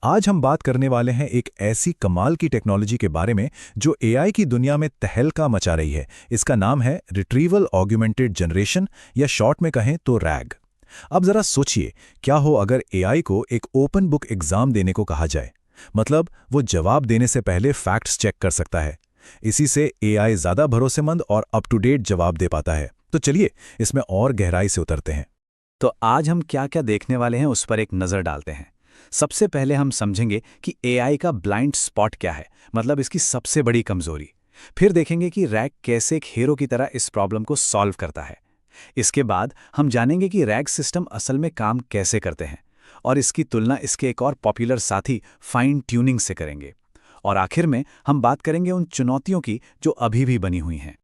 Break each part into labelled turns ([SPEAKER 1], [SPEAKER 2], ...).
[SPEAKER 1] आज हम बात करने वाले हैं एक ऐसी कमाल की टेक्नोलॉजी के बारे में जो एआई की दुनिया में तहलका मचा रही है। इसका नाम है रिट्रीवल ऑगमेंटेड जनरेशन या शॉर्ट में कहें तो रैग। अब जरा सोचिए, क्या हो अगर एआई को एक ओपन बुक एग्जाम देने को कहा जाए। मतलब वो जवाब देने से पहले फैक्ट्स चेक कर सकता है। इसी से एआई ज्यादा भरोसेमंद और अप टू डेट जवाब दे पाता है। तो चलिए इसमें और गहराई से उतरते हैं।
[SPEAKER 2] तो आज हम क्या क्या देखने वाले हैं उस पर एक नज़र डालते हैं। सबसे पहले हम समझेंगे कि एआई का ब्लाइंड स्पॉट क्या है, मतलब इसकी सबसे बड़ी कमजोरी। फिर देखेंगे कि रैग कैसे एक हीरो की तरह इस प्रॉब्लम को सॉल्व करता है। इसके बाद हम जानेंगे कि रैग सिस्टम असल में काम कैसे करते हैं और इसकी तुलना इसके एक और पॉपुलर साथी फाइन ट्यूनिंग से करेंगे। और आखिर में हम बात करेंगे उन चुनौतियों की जो अभी भी बनी हुई हैं।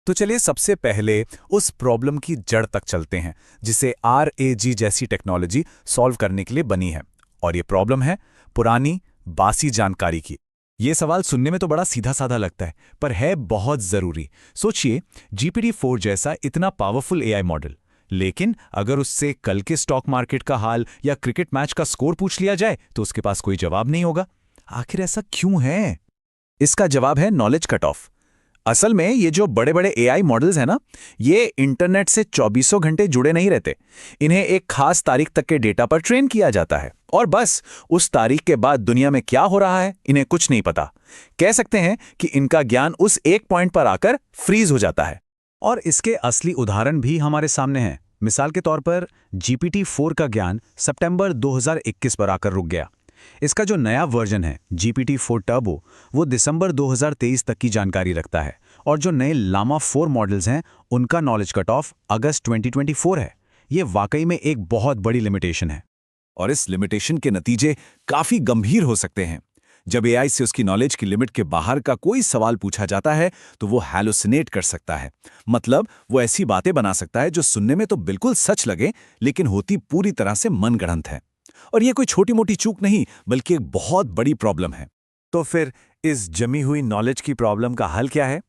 [SPEAKER 1] तो चलिए सबसे पहले उस प्रॉब्लम की जड़ तक चलते हैं जिसे आरएजी जैसी टेक्नोलॉजी सॉल्व करने के लिए बनी है। और ये प्रॉब्लम है पुरानी बासी जानकारी की। ये सवाल सुनने में तो बड़ा सीधा साधा लगता है, पर है बहुत जरूरी। सोचिए, GPT-4 जैसा इतना पावरफुल एआई मॉडल, लेकिन अगर उससे कल के स्टॉक मार्केट का हाल या क्रिकेट मैच का स्कोर पूछ लिया जाए तो उसके पास कोई जवाब नहीं होगा। आखिर ऐसा क्यों है?
[SPEAKER 2] इसका जवाब है नॉलेज कट ऑफ। असल में ये जो बड़े बड़े एआई मॉडल्स हैं ना, ये इंटरनेट से 24 घंटे जुड़े नहीं रहते। इन्हें एक खास तारीख तक के डेटा पर ट्रेन किया जाता है और बस उस तारीख के बाद दुनिया में क्या हो रहा है इन्हें कुछ नहीं पता। कह सकते हैं कि इनका ज्ञान उस एक पॉइंट पर आकर फ्रीज हो जाता है। और इसके असली उदाहरण भी हमारे सामने हैं। मिसाल के तौर पर GPT-4 का ज्ञान सितंबर 2021 पर आकर रुक गया। इसका जो नया वर्जन है GPT-4 टर्बो, वो दिसंबर 2023 तक की जानकारी रखता है। और जो नए लामा 4 मॉडल्स हैं उनका नॉलेज कट ऑफ अगस्त 2024 है। ये वाकई में एक बहुत बड़ी लिमिटेशन है।
[SPEAKER 1] और इस लिमिटेशन के नतीजे काफी गंभीर हो सकते हैं। जब एआई से उसकी नॉलेज की लिमिट के बाहर का कोई सवाल पूछा जाता है तो वो हैलुसिनेट कर सकता है। मतलब वो ऐसी बातें बना सकता है जो सुनने में तो बिल्कुल सच लगे, लेकिन होती पूरी तरह से मनगढ़ंत है। और ये कोई छोटी मोटी चूक नहीं, बल्कि एक बहुत बड़ी प्रॉब्लम है। तो फिर इस जमी हुई नॉलेज की प्रॉब्लम का हल क्या है?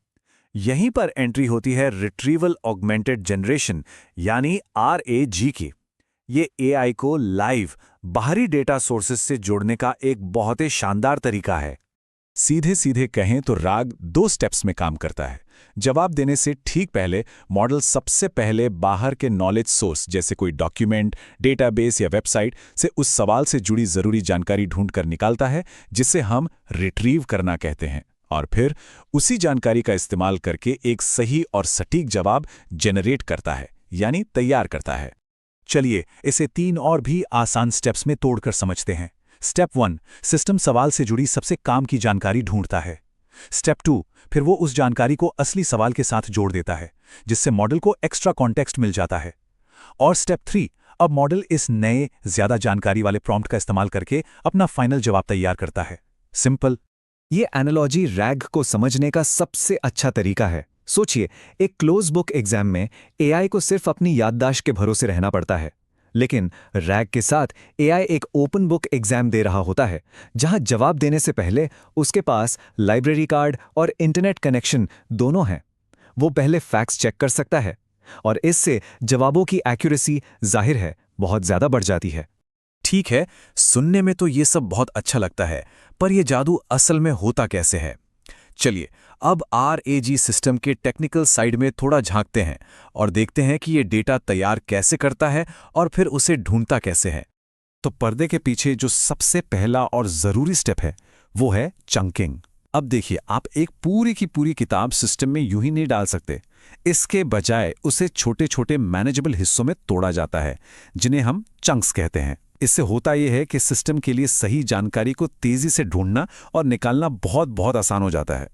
[SPEAKER 1] यहीं पर एंट्री होती है रिट्रीवल ऑगमेंटेड जनरेशन यानी आरएजी की। ये एआई को लाइव बाहरी डेटा सोर्सेस से जोड़ने का एक बहुत ही शानदार तरीका है। सीधे सीधे कहें तो राग 2 स्टेप्स में काम करता है। जवाब देने से ठीक पहले मॉडल सबसे पहले बाहर के नॉलेज सोर्स जैसे कोई डॉक्यूमेंट, डेटाबेस या वेबसाइट से उस सवाल से जुड़ी जरूरी जानकारी ढूंढकर निकालता है, जिसे हम रिट्रीव करना कहते हैं। और फिर उसी जानकारी का इस्तेमाल करके एक सही और सटीक जवाब जनरेट करता है, यानी तैयार करता है। चलिए इसे 3 और भी आसान स्टेप्स में तोड़कर समझते हैं। स्टेप 1, सिस्टम सवाल से जुड़ी सबसे काम की जानकारी ढूंढता है। स्टेप 2, फिर वो उस जानकारी को असली सवाल के साथ जोड़ देता है, जिससे मॉडल को एक्स्ट्रा कॉन्टेक्स्ट मिल जाता है। और स्टेप 3, अब मॉडल इस नए ज्यादा जानकारी वाले प्रॉम्प्ट का इस्तेमाल करके अपना फाइनल जवाब तैयार करता है। सिंपल।
[SPEAKER 3] ये एनालॉजी रैग को समझने का सबसे अच्छा तरीका है। सोचिए, एक क्लोज बुक एग्जाम में एआई को सिर्फ अपनी याददाश्त के भरोसे रहना पड़ता है, लेकिन रैग के साथ एआई एक ओपन बुक एग्जाम दे रहा होता है, जहां जवाब देने से पहले उसके पास लाइब्रेरी कार्ड और इंटरनेट कनेक्शन दोनों हैं। वो पहले फैक्ट्स चेक कर सकता है और इससे जवाबों की एक्यूरेसी जाहिर है बहुत ज्यादा बढ़ जाती है।
[SPEAKER 1] ठीक है, सुनने में तो ये सब बहुत अच्छा लगता है, पर यह जादू असल में होता कैसे है? चलिए अब आरएजी सिस्टम के टेक्निकल साइड में थोड़ा झांकते हैं और देखते हैं कि ये डेटा तैयार कैसे करता है और फिर उसे ढूंढता कैसे है। तो पर्दे के पीछे जो सबसे पहला और जरूरी स्टेप है वो है चंकिंग। अब देखिए, आप एक पूरी की पूरी किताब सिस्टम में यूं ही नहीं डाल सकते। इसके बजाय उसे छोटे छोटे मैनेजेबल हिस्सों में तोड़ा जाता है, जिन्हें हम चंक्स कहते हैं। इससे होता यह है कि सिस्टम के लिए सही जानकारी को तेजी से ढूंढना और निकालना बहुत बहुत आसान हो जाता है।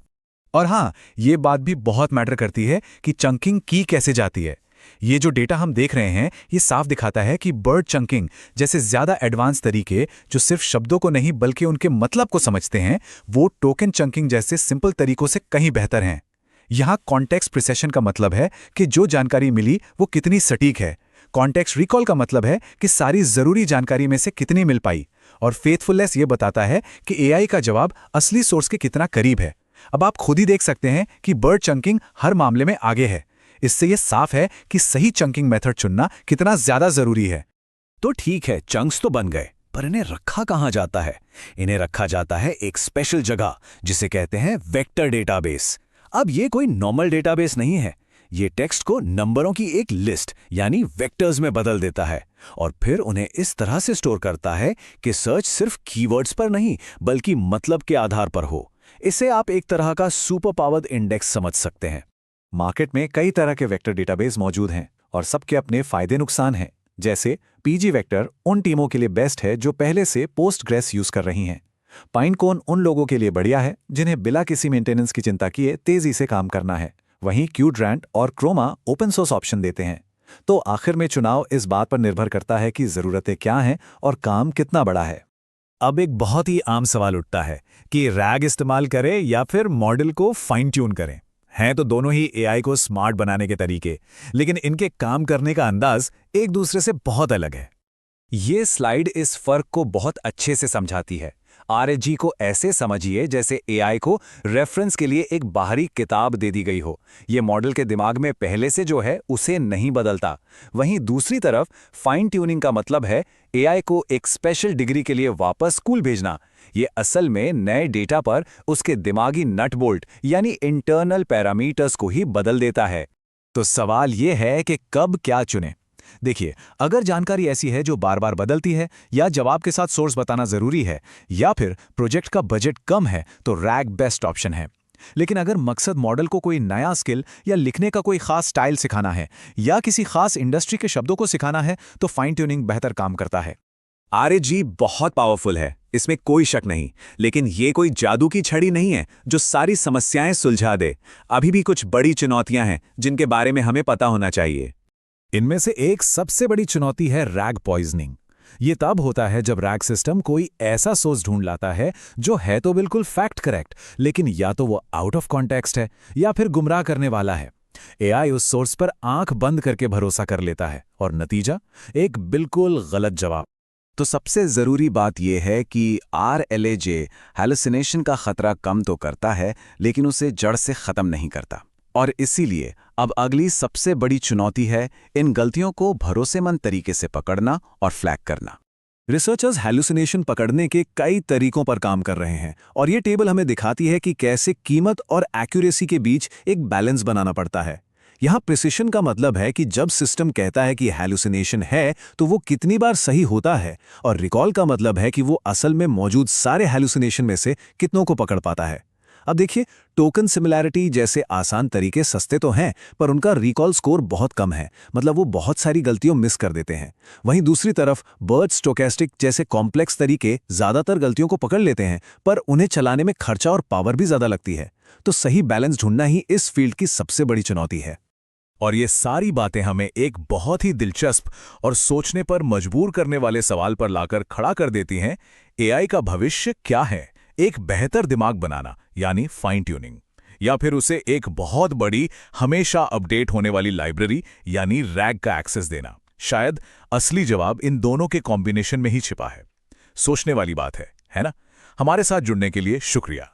[SPEAKER 1] और हाँ, ये बात भी बहुत मैटर करती है कि चंकिंग की कैसे जाती है। ये जो डेटा हम देख रहे हैं, ये साफ दिखाता है कि वर्ड चंकिंग जैसे ज्यादा एडवांस तरीके जो सिर्फ शब्दों को नहीं बल्कि उनके मतलब को समझते हैं, वो टोकन चंकिंग जैसे सिंपल तरीकों से कहीं बेहतर हैं। यहाँ कॉन्टेक्स्ट प्रिसेशन का मतलब है कि जो जानकारी मिली वो कितनी सटीक है। कॉन्टेक्स्ट रिकॉल का मतलब है कि सारी जरूरी जानकारी में से कितनी मिल पाई। और फेथफुलनेस ये बताता है कि एआई का जवाब असली सोर्स के कितना करीब है। अब आप खुद ही देख सकते हैं कि वर्ड चंकिंग हर मामले में आगे है। इससे यह साफ है कि सही चंकिंग मेथड चुनना कितना ज्यादा जरूरी है। तो ठीक है, चंक्स तो बन गए,
[SPEAKER 2] पर इन्हें रखा कहाँ जाता है? इन्हें रखा जाता है एक स्पेशल जगह जिसे कहते हैं वेक्टर डेटाबेस। अब ये कोई नॉर्मल डेटाबेस नहीं है। ये टेक्स्ट को नंबरों की एक लिस्ट यानी वेक्टर्स में बदल देता है और फिर उन्हें इस तरह से स्टोर करता है कि सर्च सिर्फ कीवर्ड्स पर नहीं बल्कि मतलब के आधार पर हो। इसे आप एक तरह का सुपर पावर्ड इंडेक्स समझ सकते हैं।
[SPEAKER 3] मार्केट में कई तरह के वेक्टर डेटाबेस मौजूद हैं और सबके अपने फायदे नुकसान हैं। जैसे पीजी वेक्टर उन टीमों के लिए बेस्ट है जो पहले से पोस्टग्रेस यूज कर रही हैं। पाइनकोन उन लोगों के लिए बढ़िया है जिन्हें बिना किसी मेंटेनेंस की चिंता किए तेजी से काम करना है। वहीं क्यूड्रांट और क्रोमा ओपन सोर्स ऑप्शन देते हैं। तो आखिर में चुनाव इस बात पर निर्भर करता है कि ज़रूरतें क्या हैं और काम कितना बड़ा है।
[SPEAKER 2] अब एक बहुत ही आम सवाल उठता है कि रैग इस्तेमाल करें या फिर मॉडल को फाइन ट्यून करें। हैं तो दोनों ही एआई को स्मार्ट बनाने के तरीके, लेकिन इनके काम करने का अंदाज एक दूसरे से बहुत अलग है। ये स्लाइड इस फर्क को बहुत अच्छे से समझाती है। आरएचजी को ऐसे समझिए जैसे एआई को रेफरेंस के लिए एक बाहरी किताब दे दी गई हो। ये मॉडल के दिमाग में पहले से जो है उसे नहीं बदलता। वहीं दूसरी तरफ फाइन ट्यूनिंग का मतलब है एआई को एक स्पेशल डिग्री के लिए वापस स्कूल भेजना। ये असल में नए डेटा पर उसके दिमागी नट बोल्ट यानी इंटरनल पैरामीटर्स को ही बदल देता है। तो सवाल ये है कि कब क्या चुनें। देखिए, अगर जानकारी ऐसी है जो बार बार बदलती है या जवाब के साथ सोर्स बताना जरूरी है या फिर प्रोजेक्ट का बजट कम है तो रैग बेस्ट ऑप्शन है। लेकिन अगर मकसद मॉडल को कोई नया स्किल या लिखने का कोई खास स्टाइल सिखाना है या किसी खास इंडस्ट्री के शब्दों को सिखाना है तो फाइन ट्यूनिंग बेहतर काम करता है।
[SPEAKER 1] आरएचजी बहुत पावरफुल है, इसमें कोई शक नहीं, लेकिन ये कोई जादू की छड़ी नहीं है जो सारी समस्याएं सुलझा दे। अभी भी कुछ बड़ी चुनौतियां हैं जिनके बारे में हमें पता होना चाहिए।
[SPEAKER 2] इनमें से एक सबसे बड़ी चुनौती है रैग पॉइजनिंग। ये तब होता है जब रैग सिस्टम कोई ऐसा सोर्स ढूंढ लाता है जो है तो बिल्कुल फैक्ट करेक्ट, लेकिन या तो वो आउट ऑफ कॉन्टेक्स्ट है या फिर गुमराह करने वाला है। एआई उस सोर्स पर आंख बंद करके भरोसा कर लेता है और नतीजा एक बिल्कुल गलत जवाब।
[SPEAKER 1] तो सबसे जरूरी बात यह है कि आरएलएजे हैलुसिनेशन का खतरा कम तो करता है लेकिन उसे जड़ से खत्म नहीं करता। और इसीलिए अब अगली सबसे बड़ी चुनौती है इन गलतियों को भरोसेमंद तरीके से पकड़ना और फ्लैग करना।
[SPEAKER 2] रिसर्चर्स हैलुसिनेशन पकड़ने के कई तरीकों पर काम कर रहे हैं और ये टेबल हमें दिखाती है कि कैसे कीमत और एक्यूरेसी के बीच एक बैलेंस बनाना पड़ता है। यहाँ प्रिसिशन का मतलब है कि जब सिस्टम कहता है कि हैलुसिनेशन है तो वो कितनी बार सही होता है, और रिकॉल का मतलब है कि वो असल में मौजूद सारे हैलुसिनेशन में से कितनों को पकड़ पाता है। अब देखिए, टोकन सिमिलैरिटी जैसे आसान तरीके सस्ते तो हैं पर उनका रिकॉल स्कोर बहुत कम है, मतलब वो बहुत सारी गलतियों मिस कर देते हैं। वहीं दूसरी तरफ बर्ड स्टोकेस्टिक जैसे कॉम्प्लेक्स तरीके ज़्यादातर गलतियों को पकड़ लेते हैं पर उन्हें चलाने में खर्चा और पावर भी ज़्यादा लगती है। तो सही बैलेंस ढूंढना ही इस फील्ड की सबसे बड़ी चुनौती है।
[SPEAKER 4] और ये सारी बातें हमें एक बहुत ही दिलचस्प और सोचने पर मजबूर करने वाले सवाल पर लाकर खड़ा कर देती हैं। एआई का भविष्य क्या है? एक बेहतर दिमाग बनाना यानी फाइन ट्यूनिंग, या फिर उसे एक बहुत बड़ी हमेशा अपडेट होने वाली लाइब्रेरी यानी रैग का एक्सेस देना? शायद असली जवाब इन दोनों के कॉम्बिनेशन में ही छिपा है। सोचने वाली बात है ना? हमारे साथ जुड़ने के लिए शुक्रिया।